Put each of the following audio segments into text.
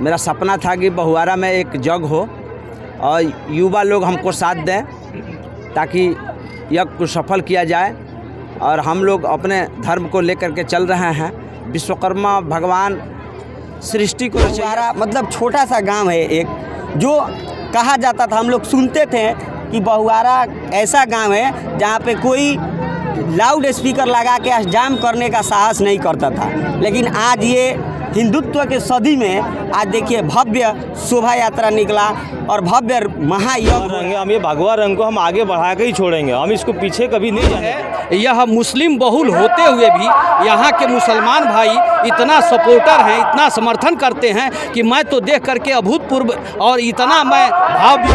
मेरा सपना था कि बहुआरा में एक जग हो और युवा लोग हमको साथ दें ताकि यज्ञ को सफल किया जाए। और हम लोग अपने धर्म को लेकर के चल रहे हैं। विश्वकर्मा भगवान सृष्टि को बहुआरा मतलब छोटा सा गांव है एक, जो कहा जाता था, हम लोग सुनते थे कि बहुआरा ऐसा गांव है जहां पे कोई लाउड स्पीकर लगा के जाम करने का साहस नहीं करता था। लेकिन आज ये हिंदुत्व के सदी में आज देखिए भव्य शोभा यात्रा निकला और भव्य महायज्ञ। हम ये भगवा रंग को हम आगे बढ़ा के ही छोड़ेंगे, हम इसको पीछे कभी नहीं जाने। यह मुस्लिम बहुल होते हुए भी यहाँ के मुसलमान भाई इतना सपोर्टर हैं, इतना समर्थन करते हैं कि मैं तो देख करके अभूतपूर्व और इतना मैं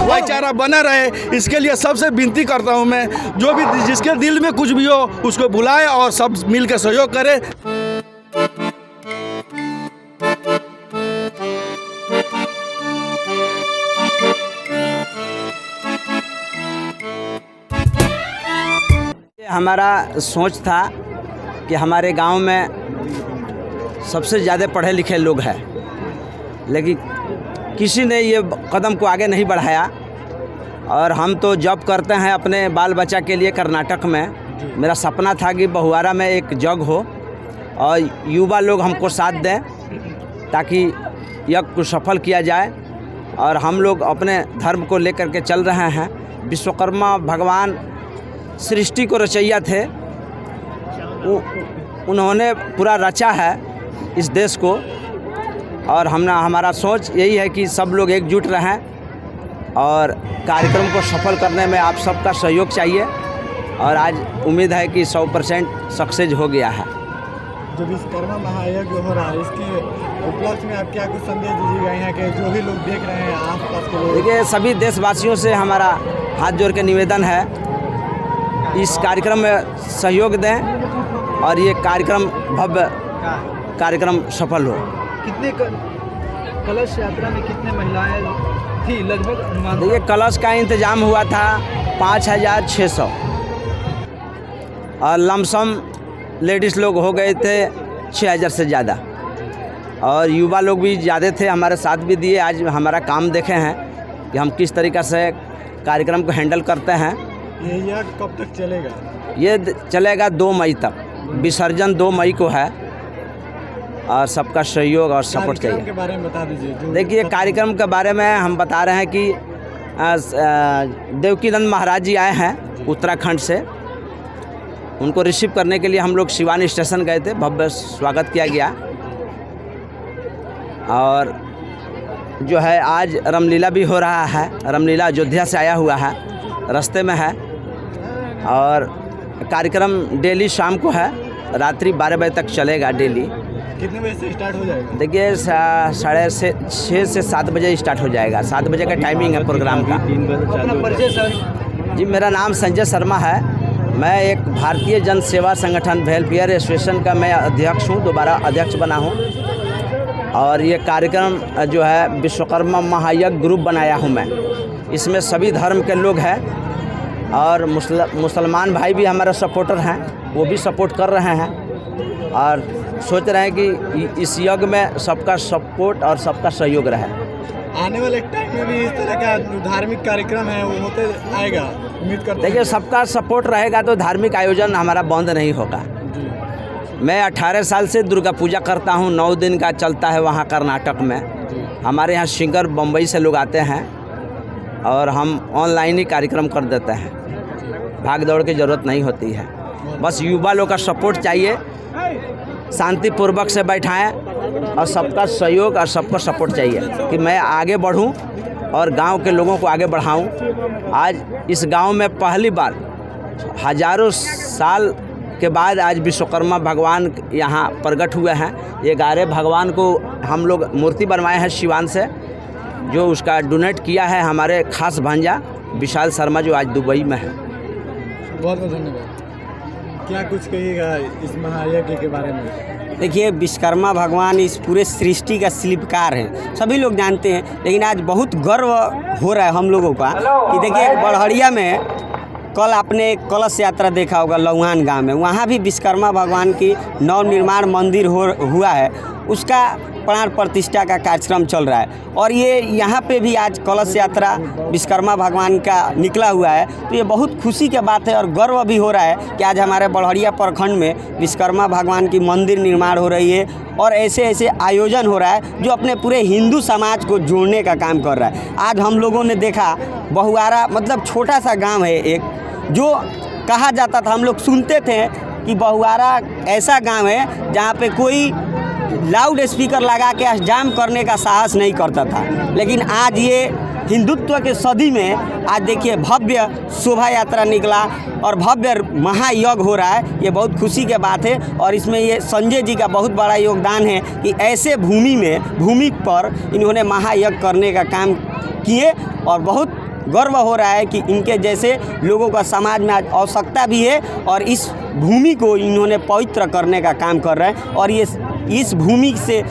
भाईचारा बना रहे, इसके लिए सबसे विनती करता हूँ मैं, जो भी जिसके दिल में कुछ भी हो उसको बुलाए और सब मिलकर सहयोग करें। हमारा सोच था कि हमारे गांव में सबसे ज़्यादा पढ़े लिखे लोग हैं, लेकिन किसी ने ये कदम को आगे नहीं बढ़ाया। और हम तो जॉब करते हैं अपने बाल बच्चा के लिए कर्नाटक में। मेरा सपना था कि बहुआरा में एक जग हो और युवा लोग हमको साथ दें ताकि यज्ञ को सफल किया जाए। और हम लोग अपने धर्म को लेकर के चल रहे हैं। विश्वकर्मा भगवान सृष्टि को रचैया थे, उन्होंने पूरा रचा है इस देश को। और हमारा सोच यही है कि सब लोग एकजुट रहें और कार्यक्रम को सफल करने में आप सबका सहयोग चाहिए। और आज उम्मीद है कि 100% सक्सेस हो गया है। जो विश्वकर्मा महायज्ञ हो रहा है, इसके उपलक्ष्य में आप क्या कुछ संदेश दीजिएगा यहाँ के जो भी लोग देख रहे हैं, आसपास के लोग? देखिए, सभी देशवासियों से हमारा हाथ जोड़ के निवेदन है, इस कार्यक्रम में सहयोग दें और ये कार्यक्रम भव्य कार्यक्रम सफल हो। कितने कलश यात्रा में कितने महिलाएं थी लगभग? देखिए, कलश का इंतजाम हुआ था 5600 और लमसम लेडीज़ लोग हो गए थे 6000 से ज़्यादा। और युवा लोग भी ज़्यादा थे, हमारे साथ भी दिए। आज हमारा काम देखे हैं कि हम किस तरीक़े से कार्यक्रम को हैंडल करते हैं। ये यज्ञ कब तक चलेगा? ये चलेगा 2 मई तक। विसर्जन 2 मई को है और सबका सहयोग और सपोर्ट चाहिए। कार्यक्रम के बारे में बता दीजिए। देखिए, कार्यक्रम के बारे में हम बता रहे हैं कि देवकीनंद महाराज जी आए हैं उत्तराखंड से। उनको रिसीव करने के लिए हम लोग शिवानी स्टेशन गए थे, भव्य स्वागत किया गया। और जो है आज रामलीला भी हो रहा है। रामलीला अयोध्या से आया हुआ है, रास्ते में है। और कार्यक्रम डेली शाम को है, रात्रि 12 बजे तक चलेगा डेली। कितने बजे से स्टार्ट हो जाएगा? देखिए, 6:30 से 7 बजे स्टार्ट हो जाएगा। 7 बजे का टाइमिंग है प्रोग्राम का। अपना परिचय सर? जी, मेरा नाम संजय शर्मा है। मैं एक भारतीय जन सेवा संगठन वेलफेयर एसोसिएशन का मैं अध्यक्ष हूँ, दोबारा अध्यक्ष बना हूँ। और ये कार्यक्रम जो है विश्वकर्मा महायज्ञ ग्रुप बनाया हूँ मैं। इसमें सभी धर्म के लोग हैं और मुसलमान भाई भी हमारे सपोर्टर हैं, वो भी सपोर्ट कर रहे हैं। और सोच रहे हैं कि इस यज्ञ में सबका सपोर्ट और सबका सहयोग रहे। आने वाले टाइम में भी इस तरह का धार्मिक कार्यक्रम है वो होते आएगा, उम्मीद करते हैं। देखिए, सबका सपोर्ट रहेगा तो धार्मिक आयोजन हमारा बंद नहीं होगा। मैं 18 साल से दुर्गा पूजा करता हूँ, 9 दिन का चलता है वहाँ कर्नाटक में। हमारे यहाँ सिंगर बम्बई से लोग आते हैं और हम ऑनलाइन ही कार्यक्रम कर देते हैं, भाग दौड़ की ज़रूरत नहीं होती है। बस युवा लोग का सपोर्ट चाहिए, शांतिपूर्वक से बैठाएं और सबका सहयोग और सबका सपोर्ट चाहिए कि मैं आगे बढ़ूं और गांव के लोगों को आगे बढ़ाऊं। आज इस गांव में पहली बार हजारों साल के बाद आज विश्वकर्मा भगवान यहाँ प्रकट हुए हैं। ये 11 भगवान को हम लोग मूर्ति बनवाए हैं शिवान से, जो उसका डोनेट किया है हमारे खास भांजा विशाल शर्मा, जो आज दुबई में है। बहुत बहुत धन्यवाद। क्या कुछ कहिएगा इस महायज्ञ के बारे में? देखिए, विश्वकर्मा भगवान इस पूरे सृष्टि का शिल्पकार हैं, सभी लोग जानते हैं। लेकिन आज बहुत गर्व हो रहा है हम लोगों का कि देखिए, बड़हरिया में कल आपने कलश यात्रा देखा होगा लौहान गांव में, वहाँ भी विश्वकर्मा भगवान की नवनिर्माण मंदिर हुआ है। उसका प्राण प्रतिष्ठा का कार्यक्रम चल रहा है। और ये यहाँ पे भी आज कलश यात्रा विश्वकर्मा भगवान का निकला हुआ है, तो ये बहुत खुशी की बात है और गर्व भी हो रहा है कि आज हमारे बड़हरिया प्रखंड में विश्वकर्मा भगवान की मंदिर निर्माण हो रही है और ऐसे ऐसे आयोजन हो रहा है जो अपने पूरे हिंदू समाज को जोड़ने का काम कर रहा है। आज हम लोगों ने देखा बहुआरा मतलब छोटा सा गाँव है एक, जो कहा जाता था, हम लोग सुनते थे कि बहुआरा ऐसा गांव है जहां पे कोई लाउड स्पीकर लगा के अष्टजाम करने का साहस नहीं करता था, लेकिन आज ये हिंदुत्व के सदी में आज देखिए भव्य शोभा यात्रा निकला और भव्य महायज्ञ हो रहा है। ये बहुत खुशी की बात है और इसमें ये संजय जी का बहुत बड़ा योगदान है कि ऐसे भूमि पर इन्होंने महायज्ञ करने का काम किए और बहुत गर्व हो रहा है कि इनके जैसे लोगों का समाज में आज आवश्यकता भी है और इस भूमि को इन्होंने पवित्र करने का काम कर रहे हैं। और ये इस भूमि से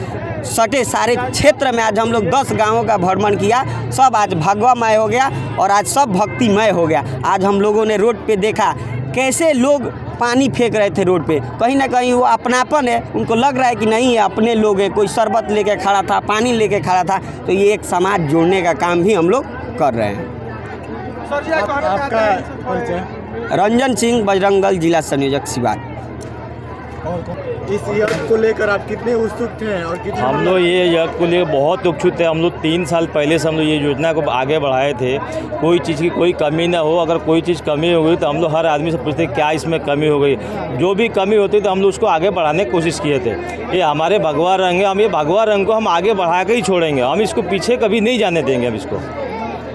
सटे सारे क्षेत्र में आज हम लोग 10 गांवों का भ्रमण किया, सब आज भगवामय हो गया और आज सब भक्तिमय हो गया। आज हम लोगों ने रोड पे देखा कैसे लोग पानी फेंक रहे थे रोड पे, कहीं ना कहीं वो अपनापन है, उनको लग रहा है कि नहीं है अपने लोग हैं, कोई शरबत लेके खड़ा था, पानी लेके खड़ा था। तो ये एक समाज जोड़ने का काम भी हम लोग कर रहे हैं। आपका परिचय? रंजन सिंह, बजरंग दल जिला संयोजक सिवान। इस यज्ञ को लेकर आप कितने उत्सुक थे और कितने हम लोग ये यज्ञ को लेकर बहुत उत्सुक थे। हम लोग 3 साल पहले से हम लोग ये योजना को आगे बढ़ाए थे, कोई चीज़ की कोई कमी ना हो। अगर कोई चीज़ कमी हो गई तो हम लोग हर आदमी से पूछते क्या इसमें कमी हो गई, जो भी कमी होती तो हम लोग उसको आगे बढ़ाने की कोशिश किए थे। ये हमारे भगवा रंग है, हम ये भगवा रंग को हम आगे बढ़ा के ही छोड़ेंगे, हम इसको पीछे कभी नहीं जाने देंगे। हम इसको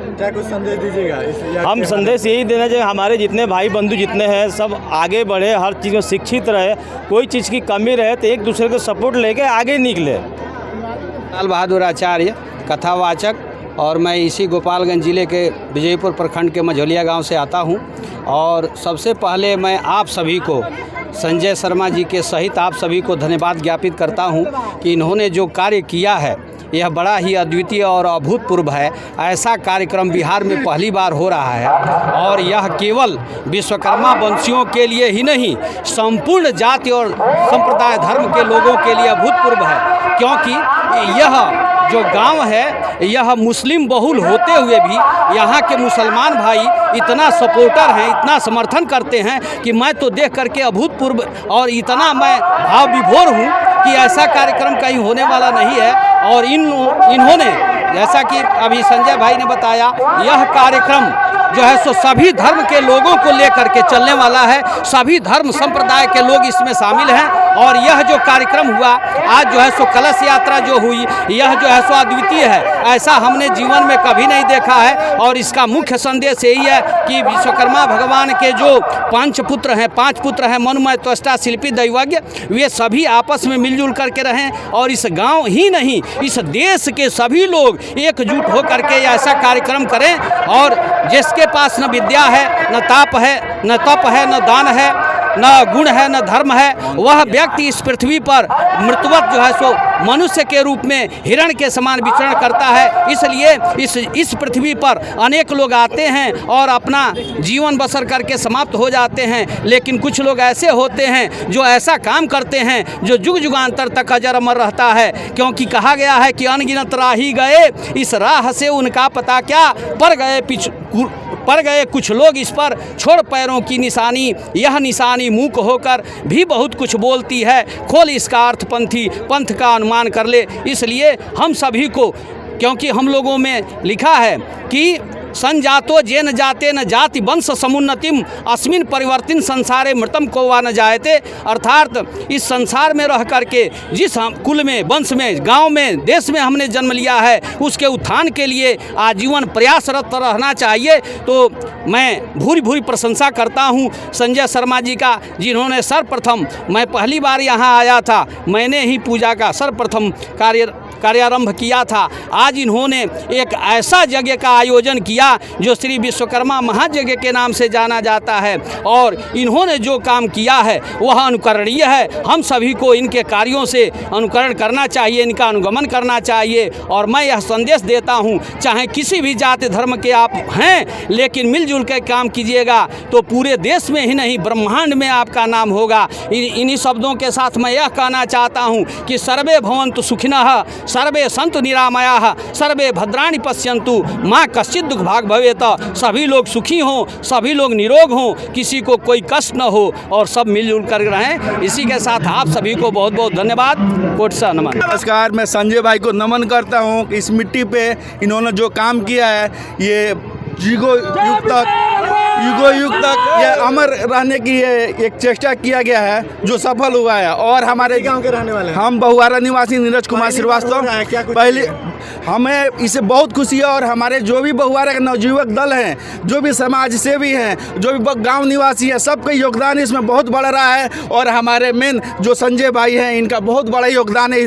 क्या कुछ संदेश दीजिएगा? हम संदेश यही देना चाहिए, हमारे जितने भाई बंधु जितने हैं सब आगे बढ़े, हर चीज़ में शिक्षित रहे, कोई चीज़ की कमी रहे तो एक दूसरे को सपोर्ट लेके आगे निकले। लाल बहादुर आचार्य, कथावाचक, और मैं इसी गोपालगंज ज़िले के विजयपुर प्रखंड के मझौलिया गांव से आता हूं। और सबसे पहले मैं आप सभी को, संजय शर्मा जी के सहित आप सभी को धन्यवाद ज्ञापित करता हूं कि इन्होंने जो कार्य किया है यह बड़ा ही अद्वितीय और अभूतपूर्व है। ऐसा कार्यक्रम बिहार में पहली बार हो रहा है और यह केवल विश्वकर्मा वंशियों के लिए ही नहीं, संपूर्ण जाति और संप्रदाय धर्म के लोगों के लिए अभूतपूर्व है, क्योंकि यह जो गांव है यह मुस्लिम बहुल होते हुए भी यहाँ के मुसलमान भाई इतना सपोर्टर हैं, इतना समर्थन करते हैं कि मैं तो देख करके अभूतपूर्व और इतना मैं भाव विभोर हूँ कि ऐसा कार्यक्रम कहीं होने वाला नहीं है। और इन्होंने जैसा कि अभी संजय भाई ने बताया, यह कार्यक्रम जो है सो सभी धर्म के लोगों को लेकर के चलने वाला है, सभी धर्म संप्रदाय के लोग इसमें शामिल हैं। और यह जो कार्यक्रम हुआ आज जो है सो कलश यात्रा जो हुई, यह जो है सो अद्वितीय है, ऐसा हमने जीवन में कभी नहीं देखा है। और इसका मुख्य संदेश यही है कि विश्वकर्मा भगवान के जो 5 पुत्र हैं, मनुमय, त्वष्टा, शिल्पी, दैवज्ञ, वे सभी आपस में मिलजुल करके रहें और इस गांव ही नहीं इस देश के सभी लोग एकजुट होकर के ऐसा कार्यक्रम करें। और जिसके पास न विद्या है, न ताप है, न तप है, न दान है, न गुण है, न धर्म है, वह व्यक्ति इस पृथ्वी पर मृतवत जो है सो मनुष्य के रूप में हिरण के समान विचरण करता है। इसलिए इस पृथ्वी पर अनेक लोग आते हैं और अपना जीवन बसर करके समाप्त हो जाते हैं, लेकिन कुछ लोग ऐसे होते हैं जो ऐसा काम करते हैं जो जुग जुगांतर तक अजर अमर रहता है। क्योंकि कहा गया है कि अनगिनत राही गए, इस राह से उनका पता क्या, पड़ गए कुछ लोग इस पर, छोड़ पैरों की निशानी, यह निशानी मूक होकर भी बहुत कुछ बोलती है, खोल इसका अर्थ पंथ का अनुमान कर ले। इसलिए हम सभी को, क्योंकि हम लोगों में लिखा है कि संजातो जेन जाते न जाति वंश समुन्नतिम अस्मिन परिवर्तिन संसारे मृतम को वा न जायते, अर्थात इस संसार में रह करके जिस कुल में, वंश में, गांव में, देश में हमने जन्म लिया है उसके उत्थान के लिए आजीवन प्रयासरत रहना चाहिए। तो मैं भूरी भूरी प्रशंसा करता हूं संजय शर्मा जी का, जिन्होंने सर्वप्रथम, मैं पहली बार यहाँ आया था, मैंने ही पूजा का सर्वप्रथम कार्यारंभ किया था। आज इन्होंने एक ऐसा जगह का आयोजन किया किया, जो श्री विश्वकर्मा महायज्ञ के नाम से जाना जाता है। और इन्होंने जो काम किया है वह अनुकरणीय है। हम सभी को इनके कार्यों से अनुकरण करना चाहिए, इनका अनुगमन करना चाहिए। और मैं यह संदेश देता हूँ, चाहे किसी भी जाति धर्म के आप हैं, लेकिन मिलजुल कर काम कीजिएगा तो पूरे देश में ही नहीं ब्रह्मांड में आपका नाम होगा। इन्हीं शब्दों के साथ मैं यह कहना चाहता हूँ कि सर्वे भवन्तु सुखिनः, सर्वे सन्तु निरामयाः, सर्वे भद्राणि पश्यन्तु माँ कश्चित् दुख भाग भवेत। सभी लोग सुखी हों, सभी लोग निरोग हों, किसी को कोई कष्ट न हो और सब मिलजुल कर रहें। इसी के साथ आप सभी को बहुत बहुत धन्यवाद, कोटि से नमन। नमस्कार, मैं संजय भाई को नमन करता हूँ कि इस मिट्टी पे इन्होंने जो काम किया है ये युगो युग तक ये अमर रहने की ये एक चेष्टा किया गया है जो सफल हुआ है। और हमारे गांव के रहने वाले हैं। हम बहुआरा निवासी नीरज कुमार श्रीवास्तव, पहले हमें इससे बहुत खुशी है। और हमारे जो भी बहुआरा के नवयुवक दल हैं, जो भी समाज सेवी हैं, जो भी गांव निवासी हैं, सबका योगदान इसमें बहुत बड़ा रहा है। और हमारे मेन जो संजय भाई हैं, इनका बहुत बड़ा योगदान है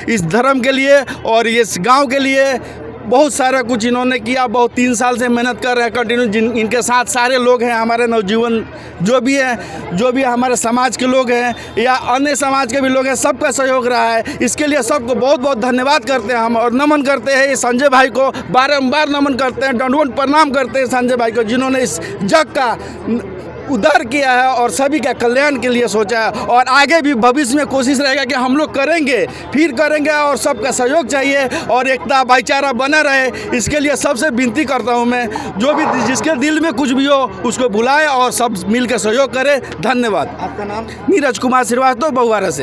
इस धर्म के लिए और इस गाँव के लिए। बहुत सारा कुछ इन्होंने किया, बहुत 3 साल से मेहनत कर रहे हैं कंटिन्यू। इनके साथ सारे लोग हैं, हमारे नवजीवन जो भी हैं, जो भी हमारे समाज के लोग हैं या अन्य समाज के भी लोग हैं, सबका सहयोग रहा है। इसके लिए सबको बहुत बहुत धन्यवाद करते हैं हम और नमन करते हैं संजय भाई को, बारंबार नमन करते हैं, दंडवत प्रणाम करते हैं संजय भाई को, जिन्होंने इस जग का उद्धार किया है और सभी का कल्याण के लिए सोचा है। और आगे भी भविष्य में कोशिश रहेगा कि हम लोग करेंगे, फिर करेंगे और सबका सहयोग चाहिए और एकता भाईचारा बना रहे। इसके लिए सबसे विनती करता हूं मैं, जो भी जिसके दिल में कुछ भी हो उसको बुलाए और सब मिलकर सहयोग करें। धन्यवाद। आपका नाम? नीरज कुमार श्रीवास्तव, बहुआरा से।